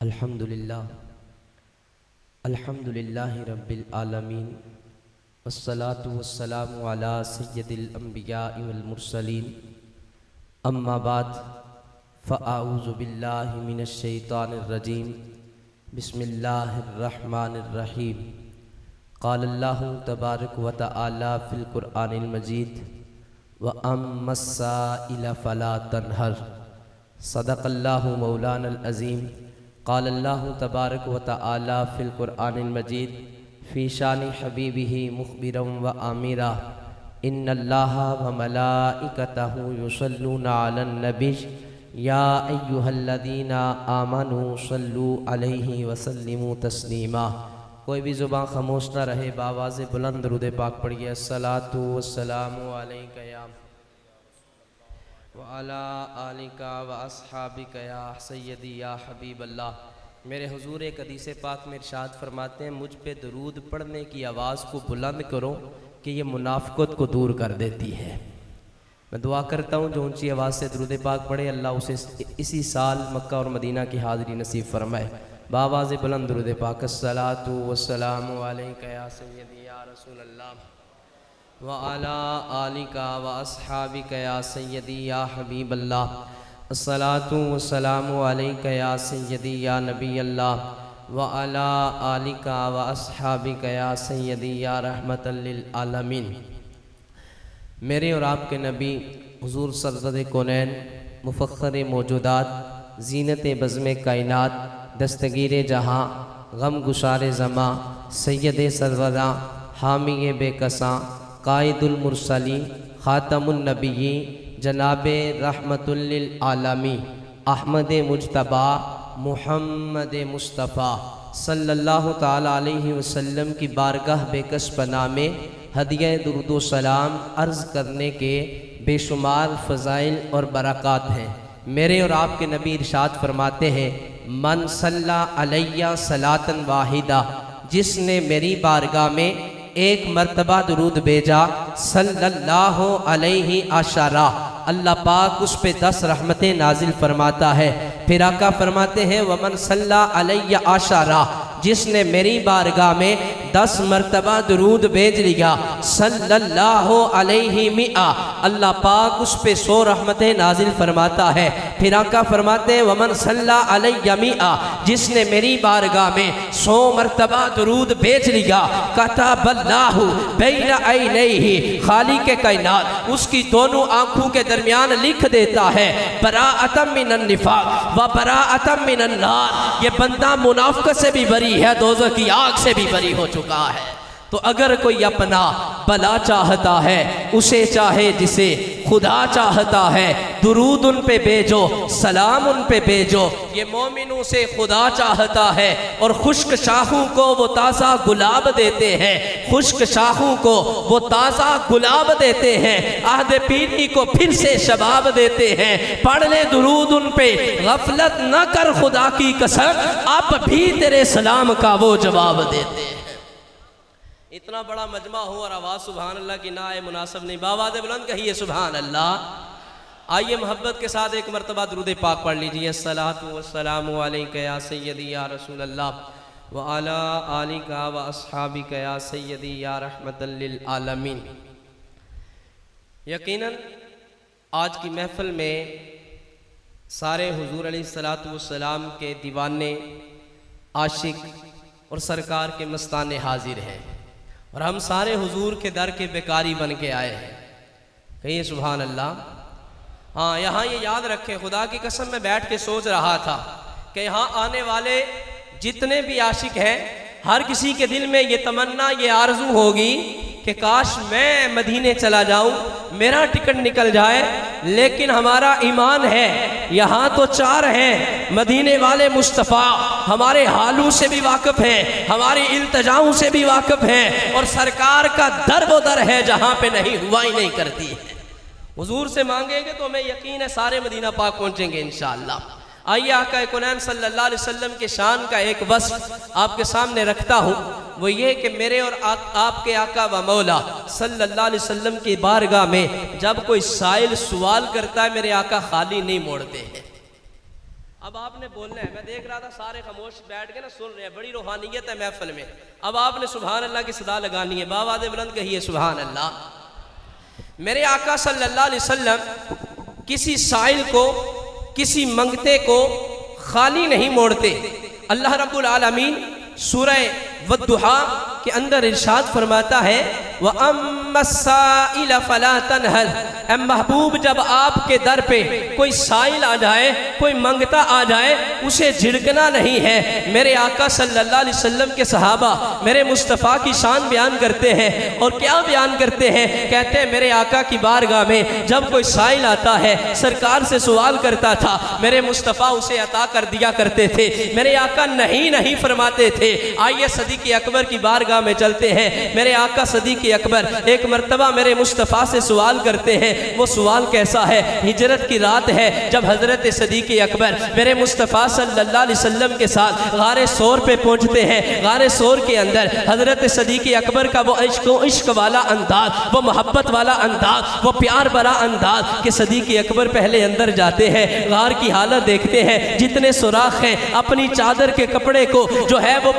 अल्हम्दुलिल्लाहि रब्बिल आलमीन वस्सलातु वस्सलामु अला सय्यदिल अंबियाइ वल मुरसलीन अम्मा बाद फ़अऊज़ु बिल्लाहि मिनश शैतानिर रजीम बिस्मिल्लाहिर रहमानिर रहीम क़ालल्लाहु तबारक व तआला फ़िल क़ुरआनिल मजीद व अम्मस्साइल फ़ला तन्हर सदक़ल्लाहु मौलानल अज़ीम क़ालल्लाहु तबारक व तआला फ़िल क़ुरआनिल मजीद फ़ी शानि हबीबिही मुख़बिरन व आमिरा इन्नल्लाहा व मलाइकतहु युसल्लूना अलन नबी या अय्युहल्लज़ीना आमनू सल्लू अलैहि व सल्लिमू तस्लीमा। कोई भी ज़ुबान खामोश न रहे, बावाज़ बुलंद दुरूद पाक पढ़िए। अस्सलातु वस्सलामु अलैका या व अला आलिका व अस्हाबिका या सय्यदी या हबीबल्लाह। मेरे हुजूर एक हदीस पाक में इरशाद फरमाते हैं, मुझ पे दरूद पढ़ने की आवाज़ को बुलंद करो कि ये मुनाफ़िक़त को दूर कर देती है। मैं दुआ करता हूँ जो ऊंची आवाज़ से दरूद पाक पढ़े अल्लाह उसे इसी साल मक्का और मदीना की हाज़री नसीब फरमाए। बावाज़ बुलंद दुरूद पाक। अस्सलातु वस्सलामु अलैका या सय्यदी या रसूल अल्लाह व अला आलिका व अस्हाबिका या सय्यदी या हबीबल्लाह। अस्सलातु वस्सलामु अलैका या सय्यदी या नबी अल्लाह व अला आलिका व अस्हाबिका या सय्यदी या रहमतल लिल आलमीन। मेरे और आपके नबी हुजूर सरज़द कौनैन मुफ़ख्ख़र मौजूदात ज़ीनत बज़्म कायनात दस्तगीर जहाँ गम गुशार ज़मा सैयद सरवरा हामी बेकसां कायदुल मुरसलीन ख़ातमुन नबिय्यीन जनाब रहमतुल लिल आलमीन अहमद मुज्तबा मुहम्मद मुस्तफ़ा सल्लल्लाहु ताला अलैहि वसल्लम की बारगाह बेकस पनाह में हदिया दुरूद व सलाम अर्ज़ करने के बेशुमार फ़ज़ाइल और बरक़ात हैं। मेरे और आपके नबी इरशाद फरमाते हैं, मन सल्ला अलैया सलातन वाहिदा, जिसने मेरी बारगाह में एक मर्तबा दुरूद भेजा सल्लल्लाहु अलैहि अशरा, अल्लाह पाक उस पे 10 रहमतें नाजिल फरमाता है। फिर आका फरमाते हैं, वमन सल्ला अलैया अशरा, जिसने मेरी बारगाह में 10 मर्तबा दुरूद भेज लिया सल्लल्लाहु अलैहि मिआ, अल्लाह पाक उस पे 100 रहमतें नाजिल फरमाता है। फिर आका फरमाते हैं, वमन सल्ला अलैया मिआ, जिसने मेरी बारगाह में 100 मर्तबा दुरूद भेज लिया कतबल्लाहु बैना ऐनैहि, खालिक कायनात उसकी दोनों आंखों के दरमियान लिख देता है बराअतम मिनन निफाक व बराअतम मिनन नार, ये बंदा मुनाफ़िक़त से भी बरी है, दोज़ख की आग से भी बरी हो चुका है। तो अगर कोई अपना भला चाहता है, उसे चाहे जिसे खुदा चाहता है, दुरूद उन पे भेजो, सलाम उन पे भेजो। ये मोमिनों से खुदा चाहता है और खुश्क शाखों को वो ताज़ा गुलाब देते हैं, खुश्क शाखों को वो ताज़ा गुलाब देते हैं, आहद पीरी को फिर से शबाब देते हैं। पढ़ ले दुरूद उन पे, गफलत न कर खुदा की कसम, अब भी तेरे सलाम का वो जवाब देते हैं। इतना बड़ा मजमा हो और आवाज़ सुभान अल्लाह की ना आए मुनासिब नहीं। बावाज़ बुलंद कहिए सुभान अल्लाह। आइए मोहब्बत के साथ एक मरतबा दुरूद पाक पढ़ लीजिए। अस्सलातु वस्सलामु अलैका या सय्यदी या रसूल अल्लाह व अला आलिका व अस्हाबिका या सय्यदी या रहमतल लिल आलमीन। यकीनन आज की महफ़िल में सारे हुजूर अलैहिस्सलातु वस्सलाम के दीवाने, आशिक और सरकार के मस्ताने हाजिर हैं और हम सारे हुजूर के दर के बेकारी बन के आए हैं। कहिए सुभान अल्लाह। हाँ, यहाँ ये याद रखें, खुदा की कसम मैं बैठ के सोच रहा था कि यहाँ आने वाले जितने भी आशिक हैं, हर किसी के दिल में ये तमन्ना, ये आरजू होगी कि काश मैं मदीने चला जाऊं, मेरा टिकट निकल जाए। लेकिन हमारा ईमान है, यहाँ तो 4 हैं, मदीने वाले मुस्तफ़ा हमारे हालों से भी वाकिफ़ हैं, हमारी इल्तिजाओं से भी वाकिफ़ हैं और सरकार का दर वो दर है जहाँ पे नहीं हुआ ही नहीं करती है। हुजूर से मांगेंगे तो हमें यकीन है सारे मदीना पाक पहुँचेंगे इंशाअल्लाह। आइए आका कुनैन सल्लल्लाहु अलैहि वसल्लम के शान का एक वस्फ आपके सामने रखता हूँ, वो ये कि मेरे और आपके आका व मौला सल्लल्लाहु अलैहि वसल्लम की बारगाह में जब कोई साइल सवाल करता है, मेरे आका खाली नहीं मोड़ते हैं। अब आपने बोलना है। मैं देख रहा था सारे खामोश बैठ के ना सुन रहे हैं, बड़ी रूहानियत है महफिल में। अब आपने सुभान अल्लाह की सदा लगानी है, बावाज़ बुलंद कहिए सुभान अल्लाह। मेरे आका सल्लल्लाहु अलैहि वसल्लम किसी साइल को, किसी मंगते को खाली नहीं मोड़ते। अल्लाह रब्बुल आलमीन सूरह वद्दुहा के अंदर इरशाद फरमाता है, व अम्मस्साइल फला तनहर। ए महबूब, जब आपके दर पे कोई साइल आ जाए, कोई मंगता आ जाए, उसे झिड़कना नहीं है। मेरे आका सल्लल्लाहु अलैहि वसल्लम के सहाबा मेरे मुस्तफ़ा की शान बयान करते हैं, और क्या बयान करते हैं? कहते हैं मेरे आका की बारगाह में जब कोई साइल आता है, सरकार से सवाल करता था, मेरे मुस्तफ़ा उसे अता कर दिया करते थे। मेरे आका नहीं फरमाते थे। आइए सदीक़ अकबर की बारगाह में चलते हैं। मेरे आका सदीक़ अकबर एक मर्तबा मेरे मुस्तफ़ा से सवाल करते हैं। वो सवाल कैसा है? हिजरत की रात है, जब हज़रत सदीक़ अकबर मेरे मुस्तफ़ा सल्लल्लाहु अलैहि वसल्लम के साथ गारे सौर पे पहुँचते हैं। गारे सौर के अंदर हज़रत सदीक़ अकबर का वो इश्क वाला अंदाज, वो मोहब्बत वाला अंदाज, वो प्यार भरा अंदाज कि सदीक़ अकबर पहले अंदर जाते हैं, गार की हालत देखते हैं, जितने सुराख हैं अपनी चादर के कपड़े को जो है वो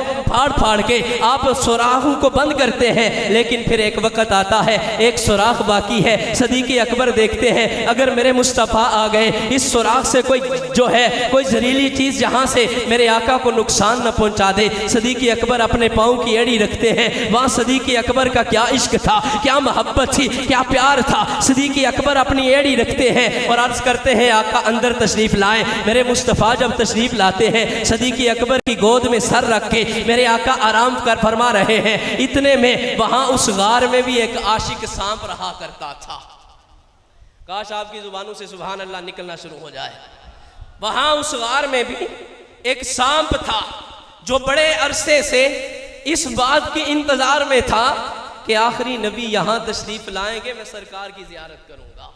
फाड़ के आप सुराखों को बंद करते हैं। लेकिन फिर एक वक्त आता है, एक सुराख बाकी है। सदीक़ अकबर देखते हैं अगर मेरे मुस्तफ़ा आ गए, इस सुराख से कोई जो है कोई जहरीली चीज़ जहाँ से मेरे आका को नुकसान न पहुँचा दे। सदीक़ अकबर अपने पाँव की एड़ी रखते हैं। वहाँ सदीक़ अकबर का क्या इश्क था, क्या मोहब्बत थी, क्या प्यार था। सदीक़ अकबर अपनी एड़ी रखते हैं और अर्ज़ करते हैं आका अंदर तशरीफ़ लाएँ। मेरे मुस्तफ़ा जब तशरीफ़ लाते हैं, सदीक़ अकबर की गोद में सर रख के मेरे आका आराम कर फरमा रहे हैं। इतने में वहाँ उस गार में भी एक आशिक सांप रहा करता था। काश आपकी जुबानों से सुभान अल्लाह निकलना शुरू हो जाए। वहां उस गार में भी एक सांप था जो बड़े अरसे से इस बात के इंतजार में था कि आखिरी नबी यहां तशरीफ लाएंगे, मैं सरकार की जियारत करूंगा,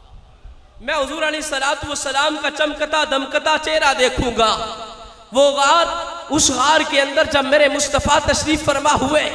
मैं हुजूर अलैहिस्सलातु वस्सलाम का चमकता दमकता चेहरा देखूंगा। वो गार, उस गार के अंदर जब मेरे मुस्तफ़ा तशरीफ फरमा हुए,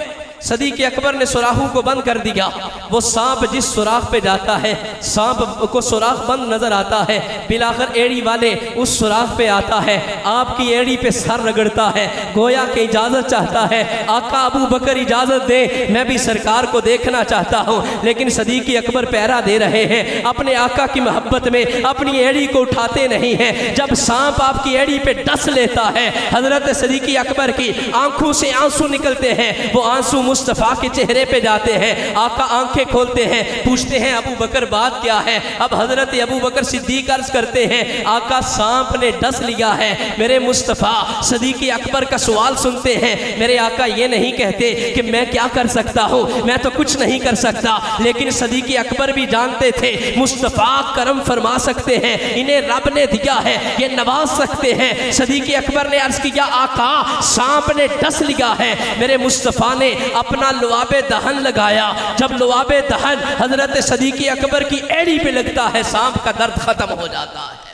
सदीक़ अकबर ने सुराखों को बंद कर दिया। वो सांप जिस सुराख पे जाता है, सांप को सुराख बंद नजर आता है। बिलाखिर एड़ी वाले उस सुराख पे आता है, आपकी एड़ी पे सर रगड़ता है, गोया की इजाज़त चाहता है। आका अबू बकर इजाज़त दे, मैं भी सरकार को देखना चाहता हूँ। लेकिन सदीक़ अकबर पहरा दे रहे हैं, अपने आका की मोहब्बत में अपनी एड़ी को उठाते नहीं हैं। जब सांप आपकी एड़ी पे डस लेता है, हज़रत सदीक़ अकबर की आंखों से आंसू निकलते हैं। वो आंसू मुस्तफ़ा के चेहरे पे जाते हैं। आका आंखें खोलते हैं, पूछते हैं अबू बकर बात क्या है? अब हजरत अबू बकर सिद्दीक अर्ज करते हैं, आका सांप ने डस लिया है। मेरे मुस्तफ़ा सदीक़ अकबर का सवाल सुनते हैं। मेरे आका ये नहीं कहते कि मैं क्या कर सकता हूँ, मैं तो कुछ नहीं कर सकता। लेकिन सदीक़ अकबर भी जानते थे मुस्तफ़ा करम फरमा सकते हैं, इन्हें रब ने दिया है, ये नवाज सकते हैं। सदीक़ अकबर ने अर्ज किया, आका सांप ने डस लिया है। मेरे मुस्तफ़ा ने अपना लुआबे दहन लगाया। जब लुआबे दहन हजरत सदीक़ अकबर की एड़ी पे लगता है, सांप का दर्द खत्म हो जाता है।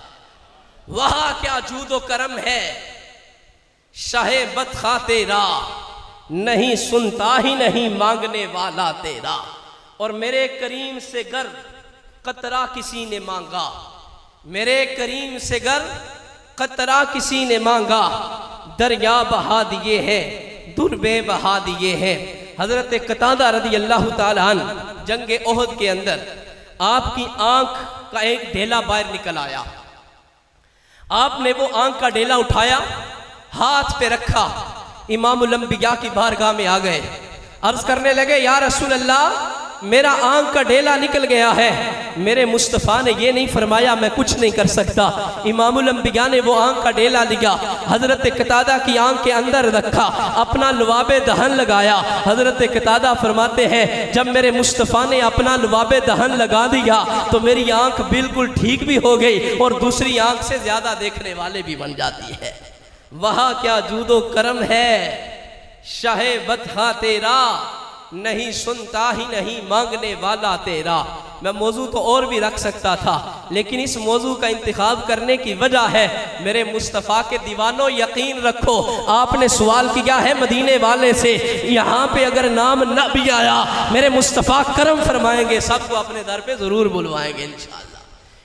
वहां क्या जूदो करम है, शाहे बदखा तेरा, नहीं सुनता ही नहीं मांगने वाला तेरा। और मेरे करीम से गर कतरा किसी ने मांगा, मेरे करीम से गर कतरा किसी ने मांगा, दरिया बहा दिए हैं, दुर्बे बहा दिए हैं। हजरत कतादा रज़ी अल्लाह ताला अन्हु जंग ओहद के अंदर आपकी आंख का एक ढेला बाहर निकल आया। आपने वो आंख का ढेला उठाया, हाथ पे रखा, इमामुल अंबिया की बारगाह में आ गए। अर्ज करने लगे, या रसूल अल्लाह, मेरा आंख का ढेला निकल गया है। मेरे मुस्तफ़ा ने ये नहीं फरमाया मैं कुछ नहीं कर सकता। इमामुल अंबिया ने वो आंख का ढेला लिया, हजरत कतादा की आंख के अंदर रखा, अपना लुआबे दहन लगाया। हजरत कतादा फरमाते हैं, जब मेरे मुस्तफ़ा ने अपना लुआबे दहन लगा दिया तो मेरी आंख बिल्कुल ठीक भी हो गई और दूसरी आंख से ज्यादा देखने वाले भी बन जाती है। वहाँ क्या जूदो करम है, शाहे बदखा तेरा, नहीं सुनता ही नहीं मांगने वाला तेरा। मैं मौजू तो और भी रख सकता था, लेकिन इस मौजू का इंतखाब करने की वजह है, मेरे मुस्तफ़ा के दीवानों यकीन रखो, आपने सवाल किया है मदीने वाले से, यहाँ पे अगर नाम न भी आया, मेरे मुस्तफ़ा करम फरमाएंगे, सबको अपने दर पे ज़रूर बुलवाएंगे इंशाअल्लाह।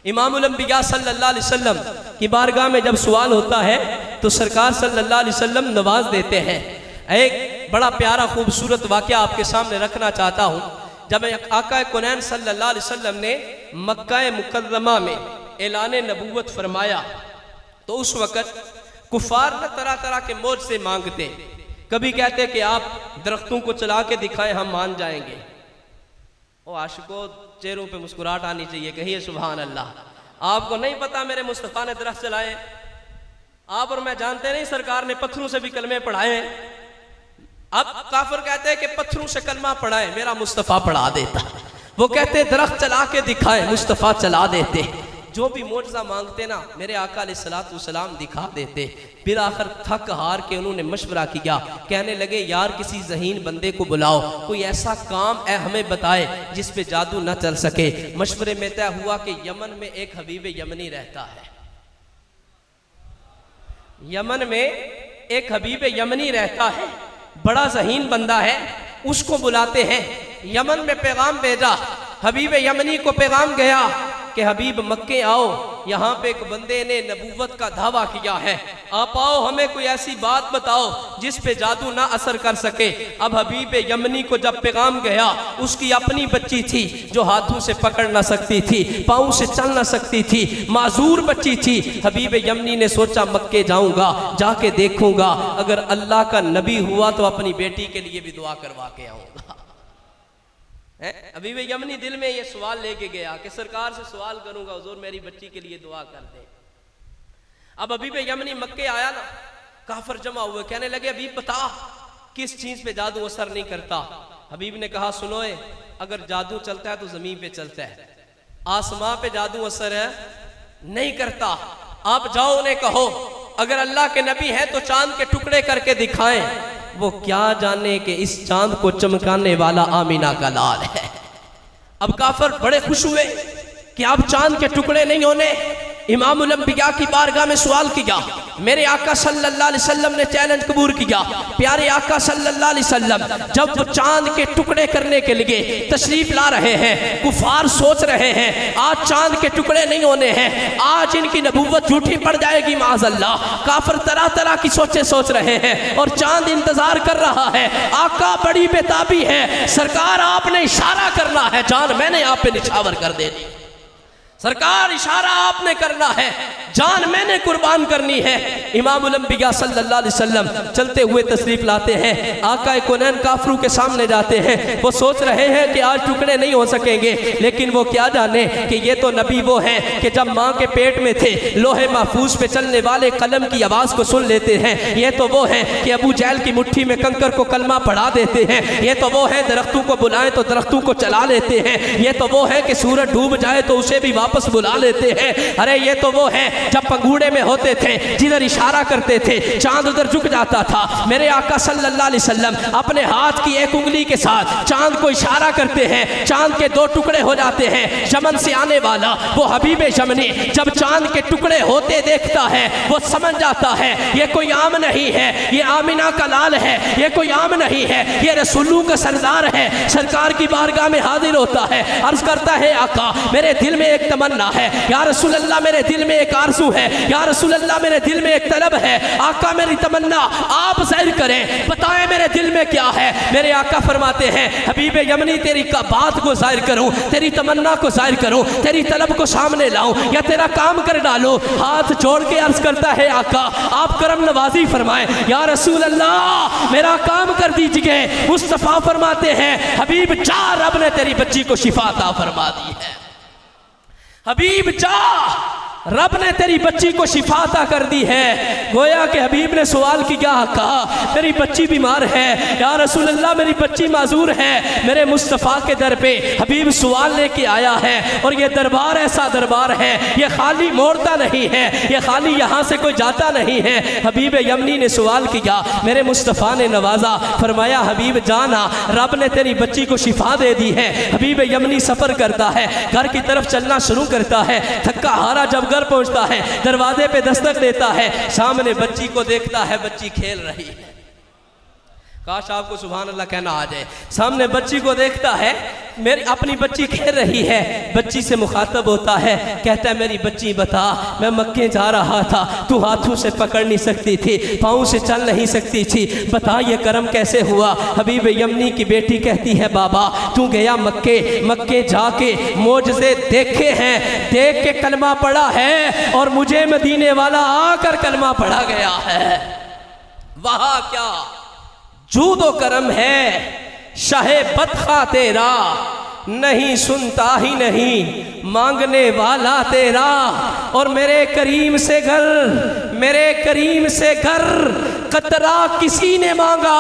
इमामुल अंबिया सल्लल्लाहु अलैहि वसल्लम की बारगाह में जब सवाल होता है तो सरकार सल्लल्लाहु अलैहि वसल्लम नवाज देते हैं। एक बड़ा प्यारा खूबसूरत वाक़या आपके सामने रखना चाहता हूँ। जब आका कौनैन सल्लल्लाहु अलैहि वसल्लम ने मक्का मुकर्रमा में ऐलान नबूवत फरमाया तो उस वक़्त कुफार न तरह तरह के मौज से मांगते। कभी कहते कि आप दरख्तों को चला के दिखाएं हम मान जाएंगे। ओ आशिकों, चेहरों पे मुस्कुराहट आनी चाहिए, कहिए सुभान अल्लाह। आपको नहीं पता मेरे मुस्तफ़ा ने दरख्त चलाए? आप और मैं जानते नहीं सरकार ने पत्थरों से भी कलमे पढ़ाए हैं। अब काफिर कहते हैं कि पत्थरों से कलमा पढ़ाए, मेरा मुस्तफ़ा पढ़ा देता। वो कहते दरख्त चला के दिखाए, मुस्तफ़ा चला देते। जो भी मोजज़ा मांगते ना मेरे आका अलैहिस्सलातु वस्सलाम दिखा देते। फिर आखिर थक हार के उन्होंने मशवरा किया, कहने लगे यार किसी ज़हीन बंदे को बुलाओ, कोई ऐसा काम हमें बताए जिस पे जादू ना चल सके। मशवरे में तय हुआ कि यमन में एक हबीब यमनी रहता है। यमन में एक हबीब यमनी रहता है, बड़ा ज़हीन बंदा है, उसको बुलाते हैं। यमन में पैगाम भेजा, हबीब यमनी को पैगाम गया कि हबीब मक्के आओ, यहाँ पे एक बंदे ने नबूवत का दावा किया है, आप आओ, हमें कोई ऐसी बात बताओ जिस पे जादू ना असर कर सके। अब हबीब यमनी को जब पैगाम गया, उसकी अपनी बच्ची थी जो हाथों से पकड़ ना सकती थी, पाँव से चल ना सकती थी, माजूर बच्ची थी। हबीब यमनी ने सोचा मक्के जाऊंगा, जाके देखूंगा, अगर अल्लाह का नबी हुआ तो अपनी बेटी के लिए भी दुआ करवा के आऊंगा। हबीब यमनी दिल में ये सवाल लेके गया कि सरकार से सवाल करूंगा, हुजूर मेरी बच्ची के लिए दुआ कर दे। अब हबीब यमनी मक्के आया ना, काफिर जमा हुए, कहने लगे हबीब बता किस चीज पे जादू असर नहीं करता। हबीब ने कहा सुनो, अगर जादू चलता है तो जमीन पे चलता है, आसमां पे जादू असर है नहीं करता। आप जाओ उन्हें कहो अगर अल्लाह के नबी हैं तो चांद के टुकड़े करके दिखाएं। वो क्या जाने कि इस चांद को चमकाने वाला आमीना का लाल है। अब काफिर बड़े खुश हुए कि अब चांद के टुकड़े नहीं होने। इमामुल अंबिया की बारगाह में सवाल किया, मेरे आका सल्लल्लाहु अलैहि वसल्लम ने चैलेंज कबूल किया। प्यारे आका सल्लल्लाहु अलैहि वसल्लम जब वो चांद के टुकड़े करने के लिए तशरीफ ला रहे हैं, कुफार सोच रहे हैं आज चांद के टुकड़े नहीं होने हैं, आज इनकी नबूवत झूठी पड़ जाएगी माज़अल्लाह। काफिर तरह तरह की सोचे सोच रहे हैं और चांद इंतजार कर रहा है। आका बड़ी बेताबी है, सरकार आपने इशारा करना है, जान मैंने आप पे निछावर कर देनी। सरकार इशारा आपने करना है, जान मैंने कुर्बान करनी है। इमामुल अंबिया सल्लल्लाहु अलैहि वसल्लम चलते हुए तशरीफ लाते हैं, आका कौनैन काफिरों के सामने जाते हैं। वो सोच रहे हैं कि आज टुकड़े नहीं हो सकेंगे, लेकिन वो क्या जाने कि ये तो नबी वो हैं कि जब माँ के पेट में थे लोहे महफूज पे चलने वाले कलम की आवाज़ को सुन लेते हैं। ये तो वो हैं कि अबू जहल की मुट्ठी में कंकर को कलमा पढ़ा देते हैं। ये तो वो हैं दरख्तों को बुलाएं तो दरख्तों को चला लेते हैं। ये तो वो है कि सूरज डूब जाए तो उसे भी वापस बुला लेते हैं। अरे ये तो वो है जब पंगूड़े में होते थे, जिधर इशारा करते थे चांद उधर झुक जाता था। मेरे आका सल्लल्लाहु अलैहि वसल्लम अपने हाथ की एक उंगली के साथ चांद को इशारा करते हैं, चांद के दो टुकड़े हो जाते हैं। यमन से आने वाला वो हबीब यमनी जब चांद के टुकड़े होते देखता है वो समझ जाता है ये कोई आम नहीं है, ये आमिना का लाल है, ये कोई आम नहीं है, ये रसूलों का सरदार है। सरकार की बारगाह में हाजिर होता है, अर्ज करता है आका मेरे दिल में एक तमन्ना है, या रसूल अल्लाह मेरे दिल में एक आरज़ू है, या रसूल अल्लाह मेरे दिल में एक तलब है। आका मेरी तमन्ना आप ज़ाहिर करें, बताएं मेरे दिल में क्या है। मेरे आका फरमाते हैं हबीब यमनी तेरी का बात को ज़ाहिर करूं, तेरी तमन्ना को ज़ाहिर करूं, तेरी तलब को सामने लाऊं या तेरा काम कर डालूं। हाथ जोड़ के अर्ज करता है आका आप करम नवाजी फरमाएं, या रसूल अल्लाह मेरा काम कर दीजिए। मुस्तफ़ा फरमाते हैं हबीब जा, रब ने तेरी बच्ची को शिफा अता फरमा दी है। हबीब जा, रब ने तेरी बच्ची को शिफा अता कर दी है। गोया कि हबीब ने सवाल किया, कहा मेरी बच्ची बीमार है, या रसूल अल्लाह मेरी बच्ची माजूर है। मेरे मुस्तफ़ा के दर पे हबीब सवाल लेके आया है और ये दरबार ऐसा दरबार है, ये खाली मोड़ता नहीं है, ये खाली यहाँ से कोई जाता नहीं है। हबीब यमनी ने सवाल किया, मेरे मुस्तफ़ा ने नवाजा, फरमाया हबीब जाना, रब ने तेरी बच्ची को शिफा दे दी है। हबीब यमनी सफ़र करता है, घर की तरफ चलना शुरू करता है। थक्का हारा जब घर पहुंचता है, दरवाजे पे दस्तक देता है, सामने बच्ची को देखता है, बच्ची खेल रही है। काश आपको सुभान अल्लाह कहना आ जाए। सामने बच्ची को देखता है, मेरी अपनी बच्ची खेल रही है, बच्ची से मुखातब होता है, कहता है मेरी बच्ची बता, मैं मक्के जा रहा था, तू हाथों से पकड़ नहीं सकती थी, पाँव से चल नहीं सकती थी, बता ये करम कैसे हुआ। हबीब यमनी की बेटी कहती है बाबा तू गया मक्के जाके मोजज़े देखे हैं, देख के कलमा पढ़ा है और मुझे मदीने वाला आकर कलमा पढ़ा गया है। वहाँ क्या जूदो करम है, शाहे बदखा तेरा, नहीं सुनता ही नहीं मांगने वाला तेरा। और मेरे करीम से घर कतरा किसी ने मांगा,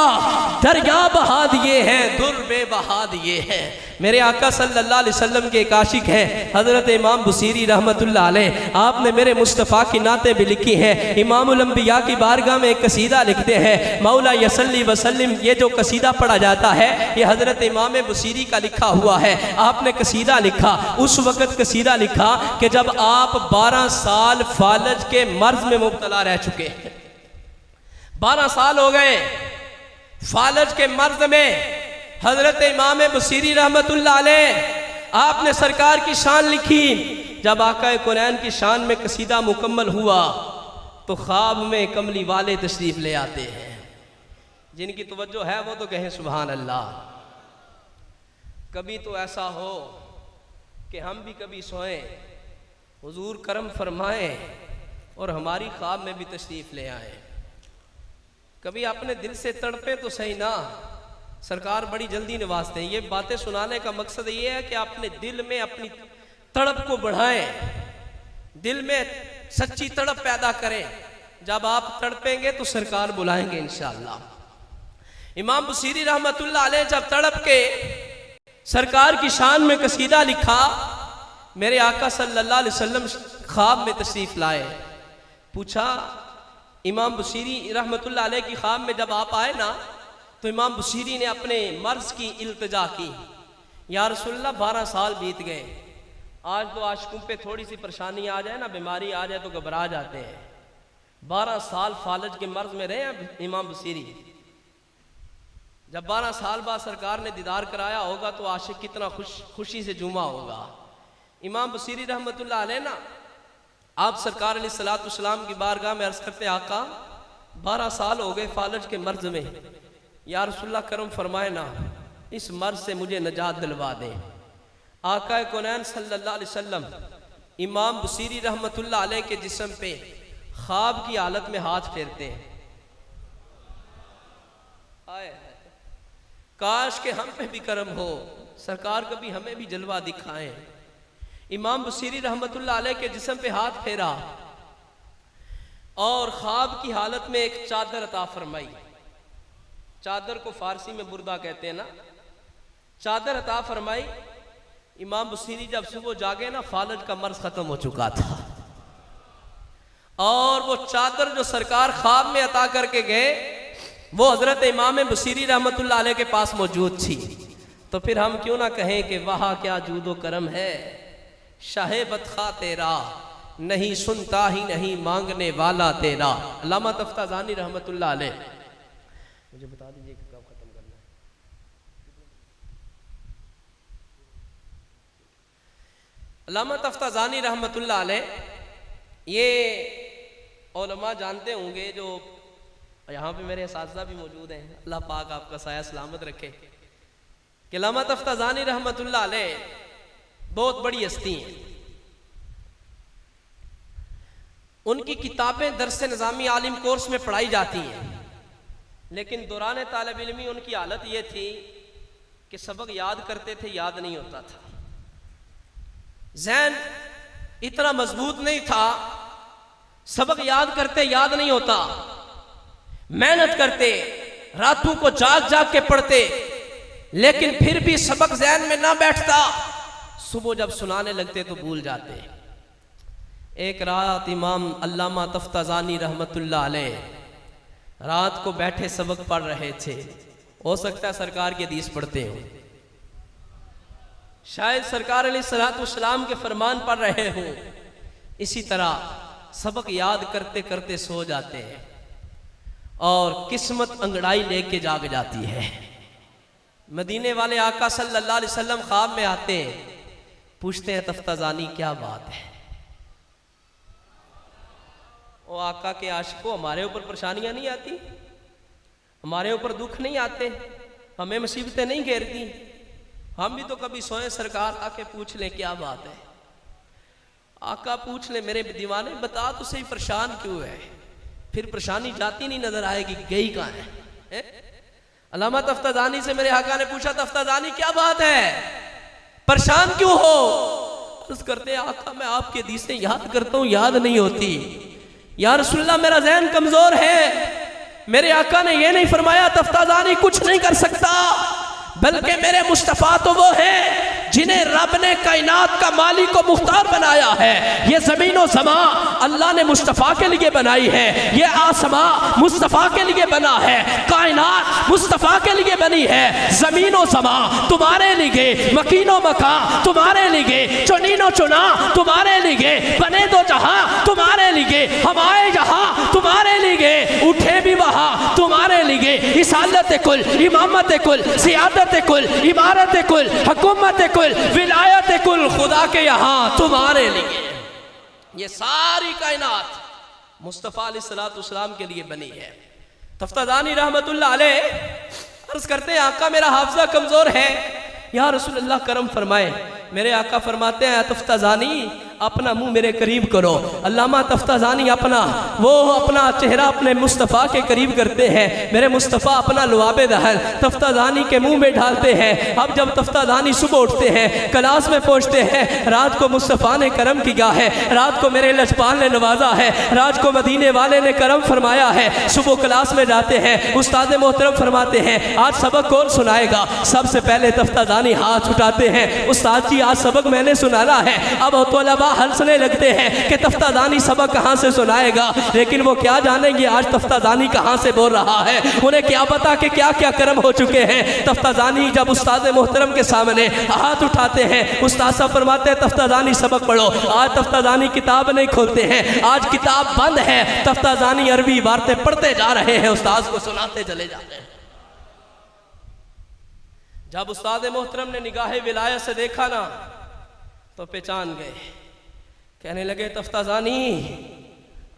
दरिया बहा दिए हैं, दुर्बे बहा दिए हैं। मेरे आका सल्लल्लाहु अलैहि वसल्लम के एक आशिक हैं हज़रत इमाम बुसीरी रहमतुल्लाह अलैह, आपने मेरे मुस्तफ़ा की नाते भी लिखी हैं। इमामुल अंबिया की बारगाह में एक कसीदा लिखते हैं, मौला यसल्ली वसल्लिम। ये जो कसीदा पढ़ा जाता है ये हज़रत इमाम बुसीरी का लिखा हुआ है। आपने कसीदा लिखा, उस वक़्त कसीदा लिखा कि जब आप 12 साल फालज के मर्ज में मुब्तला रह चुके हैं। 12 साल हो गए फालज के मर्ज में। हजरत इमाम बुसीरी रहमतुल्लाह अलैह आपने सरकार की शान लिखी। जब आका कुरैन की शान में कसीदा मुकम्मल हुआ तो ख्वाब में कमली वाले तशरीफ़ ले आते हैं। जिनकी तवज्जो है वो तो कहें सुभान अल्लाह। कभी तो ऐसा हो कि हम भी कभी सोएं, हुजूर करम फरमाएं और हमारी ख्वाब में भी तशरीफ़ ले आए। कभी अपने दिल से तड़पे तो सही ना, सरकार बड़ी जल्दी नवाजते हैं। ये बातें सुनाने का मकसद ये है कि अपने दिल में अपनी तड़प को बढ़ाएं, दिल में सच्ची तड़प पैदा करें। जब आप तड़पेंगे तो सरकार बुलाएंगे इंशाअल्लाह। इमाम बुसीरी रहमतुल्लाह अलैह जब तड़प के सरकार की शान में कसीदा लिखा, मेरे आका सल्लल्लाहु अलैहि वसल्लम ख्वाब में तशरीफ़ लाए। पूछा, इमाम बुसीरी रहमतुल्लाह अलैह की ख्वाब में जब आप आए ना तो इमाम बुसीरी ने अपने मर्ज की इल्तिजा की, या रसूलल्लाह 12 साल बीत गए, आज तो आशिकों पे थोड़ी सी परेशानी आ जाए ना, बीमारी आ जाए तो घबरा जाते हैं। 12 साल फालज के मर्ज में रहे इमाम बुसीरी। जब 12 साल बाद सरकार ने दीदार कराया होगा तो आशिक कितना खुशी से झूमा होगा। इमाम बुसीरी रहमतुल्लाह अलैह ना आप सरकार अलैहिस्सलातु वस्सलाम की बारगाह में अर्ज करते, आका 12 साल हो गए फालज के मर्ज में, या रसूलल्लाह करम फरमाए ना, इस मर्ज से मुझे नजात दिलवा दें। आका कुरैन सल्लल्लाहु अलैहि वसल्लम इमाम बुसीरी रहमतुल्लाह अलैह के जिस्म पे ख्वाब की हालत में हाथ फेरते हैं। आए काश के हम पे भी करम हो, सरकार कभी हमें भी जलवा दिखाएं। इमाम बुसीरी रहमतुल्लाह अलैह के जिस्म पे हाथ फेरा और ख्वाब की हालत में एक चादर अता फरमाई। चादर को फारसी में बुर्दा कहते हैं ना, चादर अता फरमाई। इमाम बुसीरी जब सुबह जागे ना, फालज का मर्ज खत्म हो चुका था और वो चादर जो सरकार ख्वाब में अता करके गए वो हजरत इमाम बुसीरी रहमतुल्लाह अलैह के पास मौजूद थी। तो फिर हम क्यों ना कहें कि वहाँ क्या जूदो करम है, शाहे बदखा तेरा, नहीं सुनता ही नहीं मांगने वाला तेरा। अल्लामा तफ्ताज़ानी रहमतुल्लाह अलैह, मुझे बता दीजिए कि कब खत्म करना है। अल्लामा तफ्ताज़ानी रहमतुल्लाह अलैह, ये उलमा जानते होंगे, जो यहाँ पे मेरे असातिज़ा भी मौजूद हैं, अल्लाह पाक आपका साया सलामत रखे, कि अल्लामा तफ्ताज़ानी रहमतुल्लाह अलैह बहुत बड़ी हस्ती हैं। उनकी किताबें दरस निज़ामी आलिम कोर्स में पढ़ाई जाती हैं, लेकिन दौरान तालिब इल्मी उनकी हालत ये थी कि सबक याद करते थे, याद नहीं होता था। ज़हन इतना मजबूत नहीं था, सबक याद करते याद नहीं होता। मेहनत करते, रातों को जाग जाग के पढ़ते, लेकिन फिर भी सबक ज़हन में ना बैठता। सुबह जब सुनाने लगते तो भूल जाते। एक रात इमाम अल्लामा तफ्ताज़ानी रहमतुल्लाह अलैह रात को बैठे सबक पढ़ रहे थे। हो सकता है सरकार की हदीस पढ़ते हो, शायद सरकार अलैहिस्सलातु वस्सलाम के फरमान पढ़ रहे हो। इसी तरह सबक याद करते करते सो जाते हैं और किस्मत अंगड़ाई लेके जाग जाती है। मदीने वाले आका सल्लल्लाहु अलैहि वसल्लम ख्वाब में आते हैं, पूछते हैं तफ्ताजानी क्या बात है। ओ आका के आशिकों, हमारे ऊपर परेशानियां नहीं आती, हमारे ऊपर दुख नहीं आते, हमें मुसीबतें नहीं घेरती, हम भी तो कभी सोए सरकार आके पूछ लें क्या बात है। आका पूछ ले मेरे दीवाने बता तो सही परेशान क्यों है, फिर परेशानी जाती नहीं नजर आएगी, गई कहाँ है? अल्लामा तफ्ताजानी से मेरे आका ने पूछा तफ्ताजानी क्या बात है, परेशान क्यों हो? अर्ज करते हैं आका मैं आपके हदीसें याद करता हूँ, याद नहीं होती। या रसूलल्लाह मेरा ज़हन कमजोर है। मेरे आका ने यह नहीं फरमाया तफ्ताजानी कुछ नहीं कर सकता, बल्कि मेरे मुस्तफ़ा तो वो है जिन्हें रब ने कायनात का मालिक को मुख्तार बनाया है। ये ज़मीन और समा अल्लाह ने मुस्तफ़ा के लिए बनाई है, ये आसमा मुस्तफ़ा के लिए बना है, कायनात मुस्तफ़ा के लिए बनी है। ज़मीन और समा तुम्हारे लिए, मकीनो मका तुम्हारे लिए, चुनीनो चुना तुम्हारे लिए, बने दो जहां तुम्हारे लिए, हम आए जहां तुम्हारे लिए, उठे भी वहां तुम्हारे लिए। इसालत कुल, इमामत कुल, सियादत कुल, इमारत कुल, हुकूमत कुल, विलायत कुल खुदा के यहाँ तुम्हारे लिए। ये सारी कायनात मुस्तफ़ा अलैहिस्सलाम के लिए बनी है। तफ्ताजानी रहमतुल्लाह अलैह अर्ज करते हैं आका मेरा हाफजा कमजोर है, या रसूलल्लाह करम फरमाए। मेरे आका फरमाते हैं तफ्ताजानी अपना मुंह मेरे करीब करो। अल्लामा तफ्ताजानी अपना चेहरा अपने मुस्तफ़ा के करीब करते हैं। मेरे मुस्तफ़ा अपना लुआबे दहल तफ्ताजानी के मुंह में डालते हैं। अब जब तफ्ताजानी सुबह उठते हैं, क्लास में पहुँचते हैं, रात को मुस्तफ़ा ने करम किया है, रात को मेरे लजपाल ने नवाजा है, रात को मदीने वाले ने करम फरमाया है। सुबह क्लास में जाते हैं, उस्ताद मोहतरम फरमाते हैं आज सबक कौन सुनाएगा? सबसे पहले तफ्ताजानी हाथ उठाते हैं, उस्ताद जी आज सबक मैंने सुनाना है। अब तलबा हंसने लगते हैं कि तफ्ताजानी सबक कहाँ से सुनाएगा, लेकिन वो क्या जानेंगे आज तफ्ताजानी कहाँ से बोल रहा है, उन्हें क्या पता कि क्या क्या कर्म हो चुके हैं। तफ्ताजानी जब उस्ताद मोहतरम के सामने हाथ उठाते हैं, उस्ताद साहब फरमाते हैं तफ्ताजानी सबक पढ़ो। आज तफ्ताजानी किताब नहीं खोलते हैं, आज किताब बंद है, तफ्ताजानी अरबी इबारतें पढ़ते जा रहे हैं, उस्ताद को सुनाते चले जाते हैं। जब उस्ताद मोहतरम ने निगाहे विलायत से देखा ना तो पहचान गए, कहने लगे तफ्ताजानी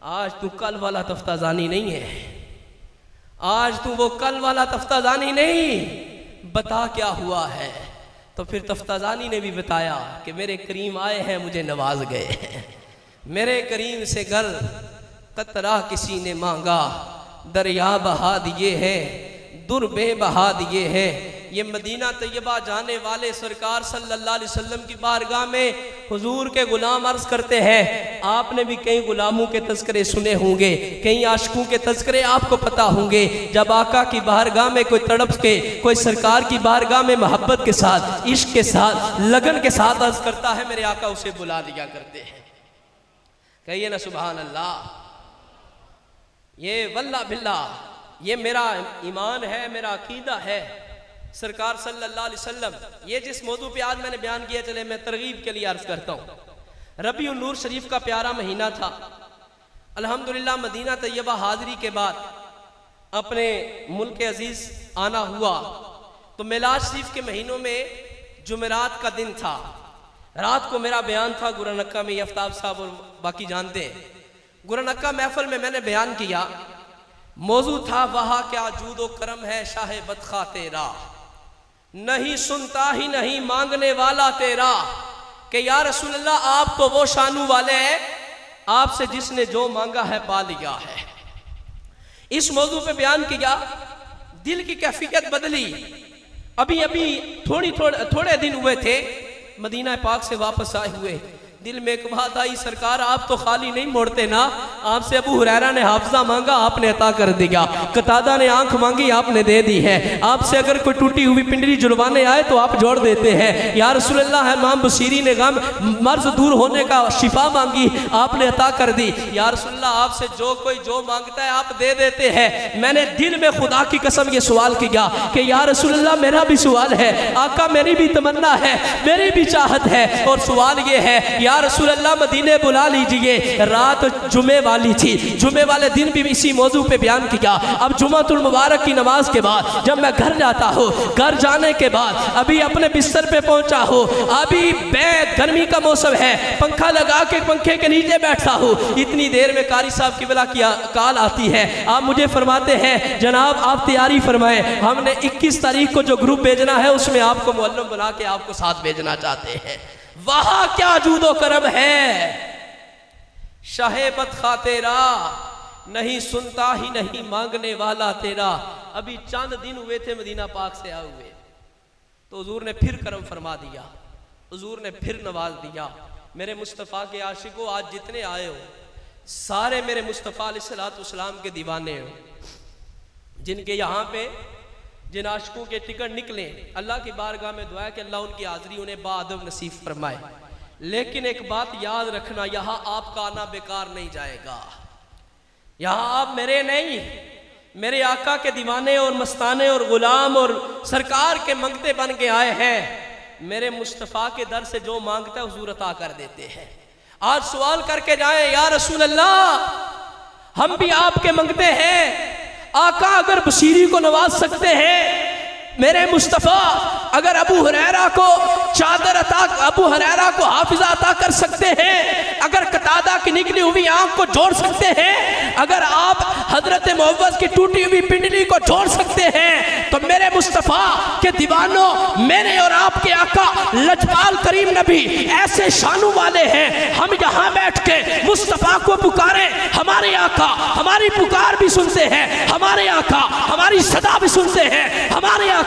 आज तू कल वाला तफ्ताजानी नहीं है, आज तू वो कल वाला तफ्ताजानी नहीं, बता क्या हुआ है। तो फिर तफ्ताजानी ने भी बताया कि मेरे करीम आए हैं मुझे नवाज गए हैं, मेरे करीम से घर कतरा किसी ने मांगा, दरिया बहा दिए हैं, दुर्बे बहा दिए हैं। ये मदीना तैयबा जाने वाले सरकार सल्लल्लाहु अलैहि वसल्लम की बारगाह में हुजूर के गुलाम अर्ज करते हैं आपने भी कई गुलामों के तज़किरे सुने होंगे, कई आशिकों के तज़किरे आपको पता होंगे। जब आका की बारगाह में कोई तड़प के, कोई सरकार की बारगाह में मोहब्बत के साथ, इश्क के साथ, लगन के साथ अर्ज करता है मेरे आका उसे बुला दिया करते हैं। कहिए ना सुभान अल्लाह। ये वल्ला बिल्ला ये मेरा ईमान है, मेरा अकीदा है। सरकार सल्लल्लाहु अलैहि वसल्लम ये जिस मौजू पे आज मैंने बयान किया, चले मैं तरगीब के लिए अर्ज करता हूँ। रबी उन नूर शरीफ का प्यारा महीना था। अल्हम्दुलिल्लाह मदीना तैयबा हाज़री के बाद अपने मुल्क अजीज़ आना हुआ तो मिलाद शरीफ के महीनों में जुमेरात का दिन था। रात को मेरा बयान था गुरनक्का में, आफ्ताब साहब और बाकी जानते हैं। गुरनक्का महफिल में मैंने बयान किया, मौजू था वहाँ क्या जूदो करम है शाह बदखा तेरा, नहीं सुनता ही नहीं मांगने वाला तेरा। कि या रसूलल्लाह आप तो वो शानू वाले हैं, आपसे जिसने जो मांगा है पा लिया है। इस मौजू पे बयान किया, दिल की कैफियत बदली। अभी अभी थोड़े दिन हुए थे मदीना पाक से वापस आए हुए, दिल में एक बात आई, सरकार आप तो खाली नहीं मोड़ते ना, आपसे अबू हुरैरा ने हाफजा मांगा आपने अता कर दिया, कतादा ने आंख मांगी आपने दे दी है, आपसे अगर कोई टूटी हुई पिंडली जुड़वाने आए तो आप जोड़ देते हैं। या रसूलल्लाह इमाम बशीरी ने गम मर्ज दूर होने का शिफा मांगी आपने अता कर दी। या रसूलल्लाह आपसे जो कोई जो मांगता है आप दे देते हैं। मैंने दिल में खुदा की कसम ये सवाल किया कि या रसूलल्लाह मेरा भी सवाल है, आका मेरी भी तमन्ना है, मेरी भी चाहत है, और सवाल ये है या या रसूल अल्लाह मदीने बुला लीजिए। रात जुमे वाली थी, जुमे वाले दिन भी इसी मौजू पे बयान किया। अब जुमातुल मुबारक की नमाज के बाद जब मैं घर जाता हूँ, घर जाने के बाद अभी अपने बिस्तर पे पहुंचा हूँ, अभी गर्मी का मौसम है, पंखा लगा के पंखे के नीचे बैठा हूँ, इतनी देर में कारी साहब की बिला की कॉल आती है। आप मुझे फरमाते हैं जनाब आप तैयारी फरमाएं, हमने 21 तारीख को जो ग्रुप भेजना है उसमें आपको मुअल्लिम बना के आपको साथ भेजना चाहते हैं। वहां क्या जूदो करम है, शाहे बदखा तेरा नहीं सुनता ही नहीं मांगने वाला तेरा। अभी चंद दिन हुए थे मदीना पाक से आए हुए, तो हुजूर ने फिर करम फरमा दिया, हुजूर ने फिर नवाज दिया। मेरे मुस्तफ़ा के आशिकों, आज जितने आए हो सारे मेरे मुस्तफ़ा अलैहिस्सलाम के दीवाने हो। जिनके यहाँ पे जिन आशिकों के टिकट निकले, अल्लाह की बारगाह में दुआ है कि अल्लाह उनकी हाज़िरी उन्हें बाअदब नसीब फरमाए। लेकिन एक बात याद रखना, यहाँ आपका आना बेकार नहीं जाएगा। यहाँ आप मेरे नहीं, मेरे आका के दीवाने और मस्ताने और गुलाम और सरकार के मंगते बन के आए हैं। मेरे मुस्तफ़ा के दर से जो मांगता है हुजूर अता कर देते हैं। आज सवाल करके जाए, या रसूल अल्लाह हम भी आपके मंगते हैं, आका अगर बशीरी को नवाज सकते हैं, मेरे मुस्तफ़ा अगर अबू हुरैरा को चादर अता, अबू हुरैरा को हाफिजा अता कर सकते हैं, अगर कतादा की निकली हुई आंख को जोड़ सकते हैं, अगर आप हजरत मोहब्बत की टूटी हुई पिंडली को जोड़ सकते हैं, तो मेरे मुस्तफ़ा के दीवानों, मेरे और आपके आका लजपाल करीम नबी ऐसे शानू वाले हैं। हम यहाँ बैठ के मुस्तफ़ा को पुकारे, हमारे आका हमारी पुकार भी सुनते हैं, हमारे आका हमारी सदा भी सुनते हैं, हमारे आका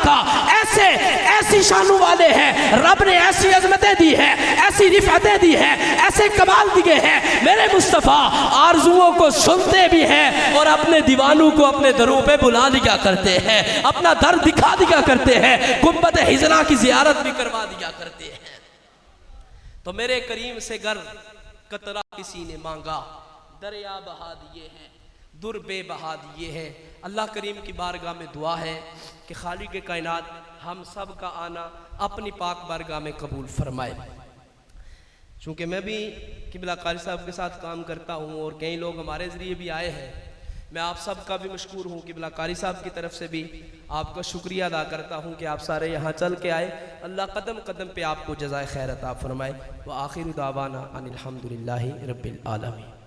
ऐसे ऐसी शानू वाले हैं। रब ने ऐसी अजमतें दी है, ऐसी रिफातें दी है, ऐसे कमाल दिए हैं। मेरे मुस्तफ़ा आरजुओं को सुनते भी हैं और अपने दीवानों को अपने दरों पे बुला दिया करते हैं, अपना दर दिखा दिया करते हैं, गुंबद हिजरा की जियारत भी करवा दिया करते हैं। तो मेरे करीम से गर कतरा किसी ने मांगा, दरिया बहा दिए हैं, दुर्बे बहा दिए हैं। अल्लाह करीम की बारगाह में दुआ है कि खालिक कायनात हम सब का आना अपनी पाक बारगाह में कबूल फरमाए। चूँकि मैं भी किबला कारी साहब के साथ काम करता हूँ और कई लोग हमारे ज़रिए भी आए हैं, मैं आप सब का भी मशकूर हूँ। किबला कारी साहब की तरफ से भी आपका शुक्रिया अदा करता हूँ कि आप सारे यहाँ चल के आए। अल्लाह कदम कदम पे आपको जज़ाए खैर अता फरमाए। व आखिर दावाना अनिल हम्दुलिल्लाहि रब्बिल आलमीन।